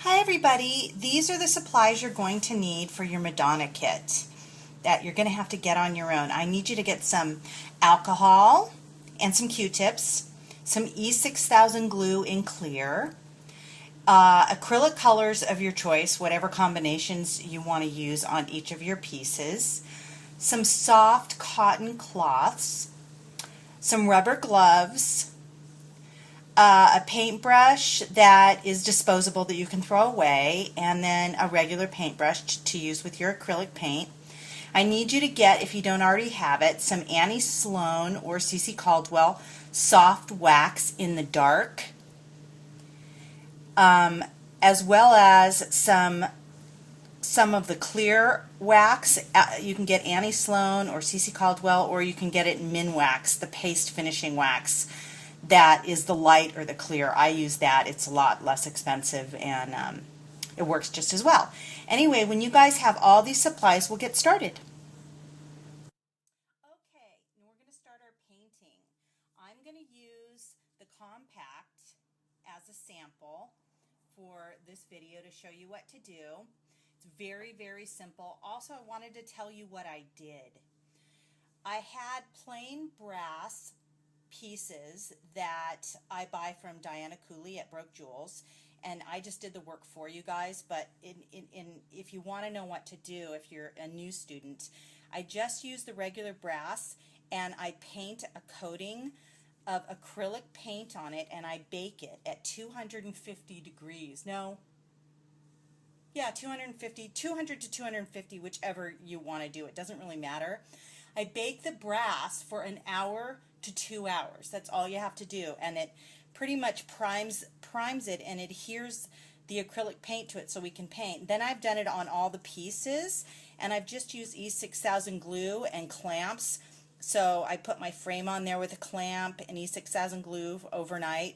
Hi everybody, these are the supplies you're going to need for your Madonna kit that you're going to have to get on your own. I need you to get some alcohol and some Q-tips, some E6000 glue in clear, acrylic colors of your choice, whatever combinations you want to use on each of your pieces, some soft cotton cloths, some rubber gloves, a paintbrush that is disposable that you can throw away, and then a regular paintbrush to use with your acrylic paint. I need you to get, if you don't already have it, some Annie Sloan or CC Caldwell soft wax in the dark, as well as some of the clear wax. You can get Annie Sloan or CC Caldwell, or you can get it in Minwax, the paste finishing wax. That is the light or the clear. I use that. It's a lot less expensive and it works just as well. Anyway, when you guys have all these supplies, we'll get started. Okay, we're going to start our painting. I'm going to use the compact as a sample for this video to show you what to do. It's very, very simple. Also, I wanted to tell you what I did. I had plain brass pieces that I buy from Diana Cooley at Broke Jewels, and I just did the work for you guys. But if you want to know what to do, if you're a new student, I just use the regular brass and I paint a coating of acrylic paint on it, and I bake it at 250 degrees. No, yeah, 200 to 250, whichever you want to do. It doesn't really matter. I bake the brass for an hour to 2 hours. That's all you have to do, and it pretty much primes it and adheres the acrylic paint to it so we can paint. Then I've done it on all the pieces, and I've just used E6000 glue and clamps. So I put my frame on there with a clamp and E6000 glue overnight,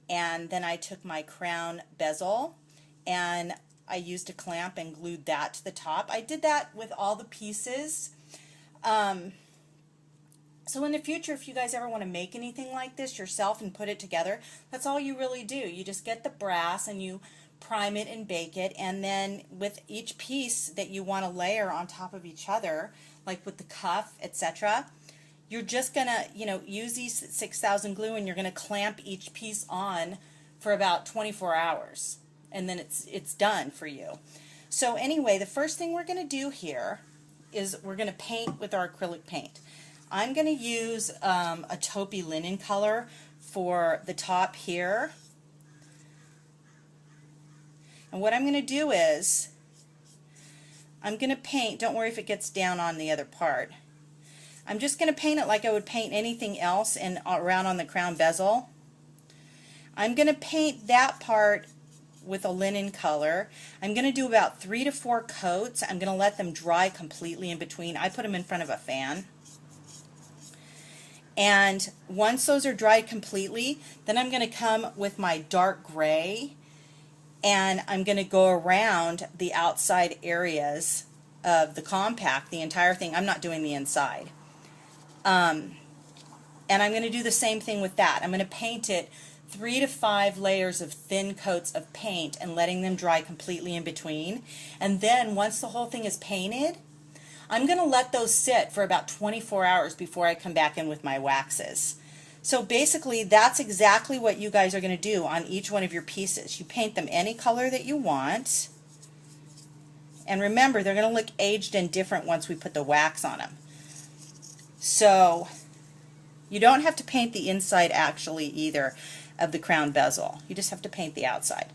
and then I took my crown bezel and I used a clamp and glued that to the top. I did that with all the pieces. So in the future, if you guys ever want to make anything like this yourself and put it together, that's all you really do. You just get the brass and you prime it and bake it, and then with each piece that you want to layer on top of each other, like with the cuff, etc., you're just going to, use these E6000 glue, and you're going to clamp each piece on for about 24 hours, and then it's done for you. So anyway, the first thing we're going to do here is we're going to paint with our acrylic paint. I'm going to use a taupey linen color for the top here. And what I'm going to do is I'm going to paint, don't worry if it gets down on the other part. I'm just going to paint it like I would paint anything else and around on the crown bezel. I'm going to paint that part with a linen color. I'm going to do about 3 to 4 coats. I'm going to let them dry completely in between. I put them in front of a fan. And once those are dried completely, then I'm going to come with my dark gray, and I'm going to go around the outside areas of the compact, the entire thing. I'm not doing the inside. And I'm going to do the same thing with that. I'm going to paint it 3 to 5 layers of thin coats of paint and letting them dry completely in between. And then once the whole thing is painted, I'm going to let those sit for about 24 hours before I come back in with my waxes. So basically, that's exactly what you guys are going to do on each one of your pieces. You paint them any color that you want. And remember, they're going to look aged and different once we put the wax on them. So you don't have to paint the inside actually either of the crown bezel. You just have to paint the outside.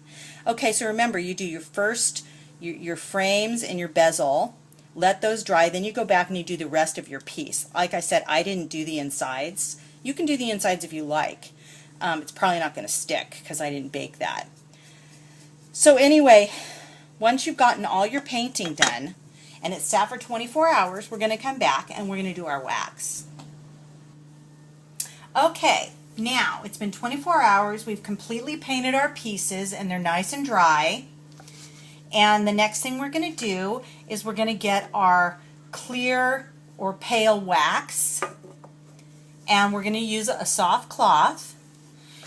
Okay, so remember, you do your frames and your bezel. Let those dry, then you go back and you do the rest of your piece. Like I said, I didn't do the insides. You can do the insides if you like. It's probably not going to stick because I didn't bake that. So anyway, once you've gotten all your painting done and it's sat for 24 hours, we're going to come back and we're going to do our wax. Okay, now it's been 24 hours. We've completely painted our pieces and they're nice and dry. And the next thing we're going to do is we're going to get our clear or pale wax, and we're going to use a soft cloth,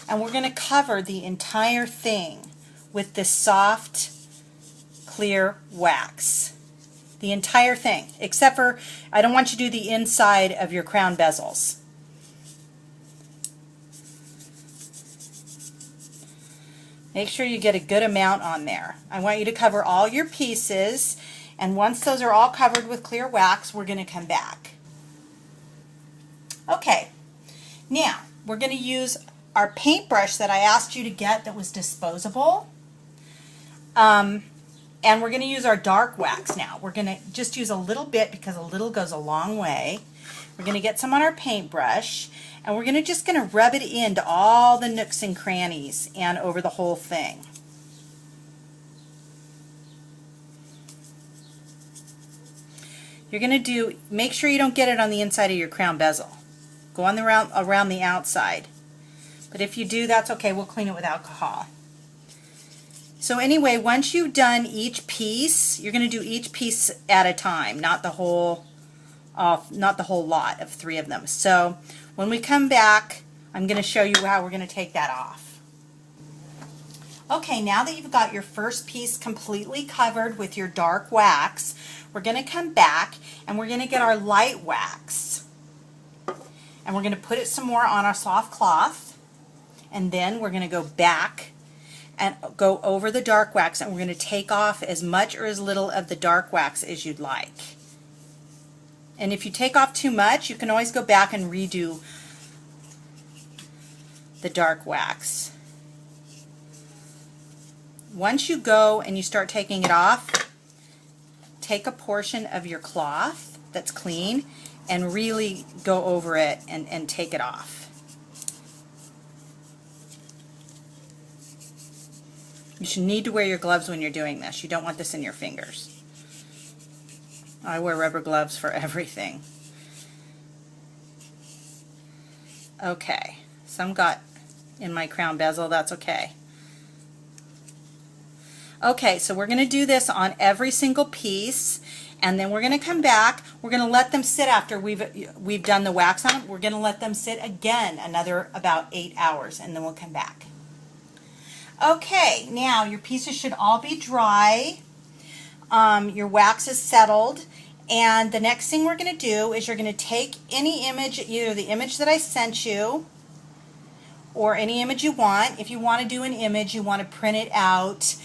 and we're going to cover the entire thing with this soft, clear wax. The entire thing, except for I don't want you to do the inside of your crown bezels. Make sure you get a good amount on there. I want you to cover all your pieces, and once those are all covered with clear wax, we're going to come back. Okay, now we're going to use our paintbrush that I asked you to get that was disposable. And we're going to use our dark wax now. We're going to just use a little bit because a little goes a long way. We're going to get some on our paintbrush, and we're just going to rub it into all the nooks and crannies and over the whole thing. You're going to make sure you don't get it on the inside of your crown bezel. Go on around the outside. But if you do, that's okay. We'll clean it with alcohol. So anyway, once you've done each piece, you're going to do each piece at a time, not the whole lot of 3 of them. So when we come back, I'm going to show you how we're going to take that off. Okay, now that you've got your first piece completely covered with your dark wax, we're going to come back and we're going to get our light wax. And we're going to put it some more on our soft cloth, and then we're going to go back and go over the dark wax, and we're going to take off as much or as little of the dark wax as you'd like. And if you take off too much, you can always go back and redo the dark wax. Once you go and you start taking it off, take a portion of your cloth that's clean and really go over it and take it off. You should need to wear your gloves when you're doing this. You don't want this in your fingers. I wear rubber gloves for everything. Okay, some got in my crown bezel, that's okay. Okay, so we're going to do this on every single piece, and then we're going to come back. We're going to let them sit after we've done the wax on them. We're going to let them sit again another about 8 hours, and then we'll come back. Okay, now your pieces should all be dry. Your wax is settled, and the next thing we're going to do is you're going to take any image, either the image that I sent you or any image you want. If you want to do an image, you want to print it out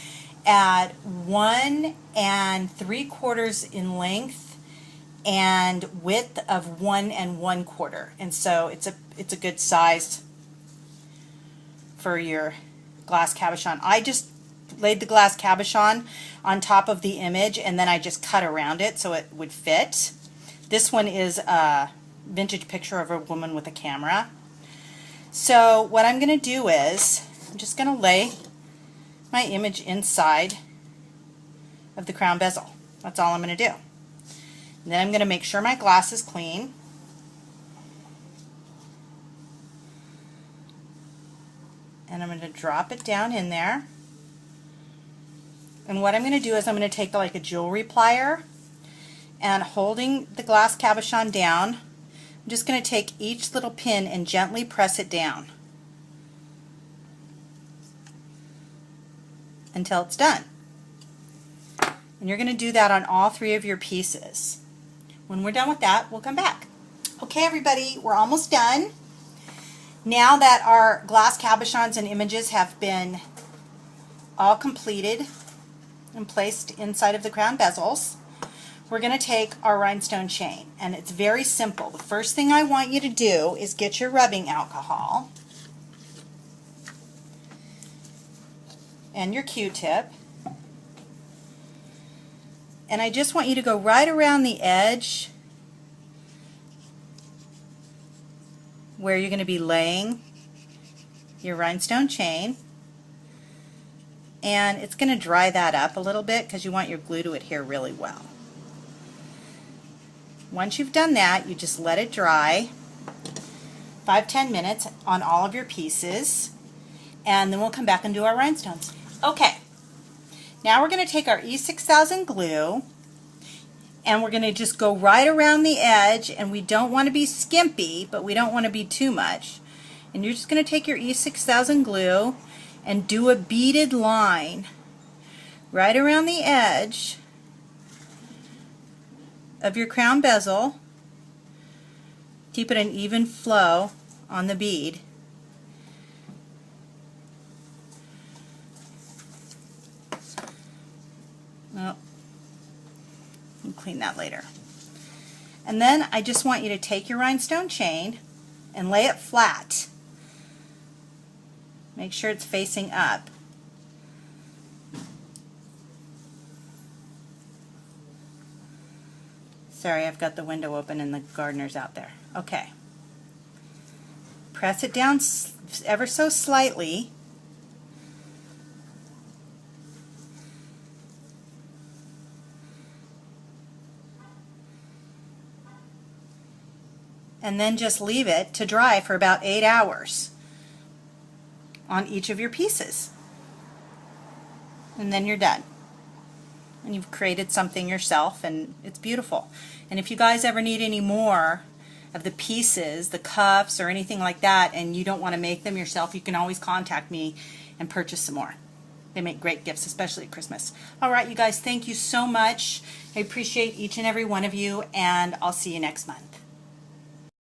at 1 3/4 in length and width of 1 1/4, and so it's a good size for your glass cabochon. I just laid the glass cabochon on top of the image, and then I just cut around it so it would fit. This one is a vintage picture of a woman with a camera. So what I'm going to do is I'm just going to lay my image inside of the crown bezel. That's all I'm going to do. And then I'm going to make sure my glass is clean. And I'm going to drop it down in there. And what I'm going to do is I'm going to take like a jewelry plier, and holding the glass cabochon down, I'm just going to take each little pin and gently press it down until it's done. And you're going to do that on all 3 of your pieces. When we're done with that, we'll come back. Okay, everybody, we're almost done. Now that our glass cabochons and images have been all completed and placed inside of the crown bezels, we're going to take our rhinestone chain, and it's very simple. The first thing I want you to do is get your rubbing alcohol and your Q-tip, and I just want you to go right around the edge where you're going to be laying your rhinestone chain, and it's going to dry that up a little bit because you want your glue to adhere really well. Once you've done that, you just let it dry 5-10 minutes on all of your pieces, and then we'll come back and do our rhinestones. Okay, now we're going to take our E6000 glue, and we're going to just go right around the edge, and we don't want to be skimpy, but we don't want to be too much. And you're just going to take your E6000 glue, and do a beaded line right around the edge of your crown bezel. Keep it an even flow on the bead. Oh, I'll clean that later. And then I just want you to take your rhinestone chain and lay it flat. Make sure it's facing up. Sorry, I've got the window open and the gardener's out there. Okay. Press it down ever so slightly. And then just leave it to dry for about 8 hours on each of your pieces. And then you're done. And you've created something yourself, and it's beautiful. And if you guys ever need any more of the pieces, the cuffs or anything like that, and you don't want to make them yourself, you can always contact me and purchase some more. They make great gifts, especially at Christmas. All right, you guys, thank you so much. I appreciate each and every one of you, and I'll see you next month.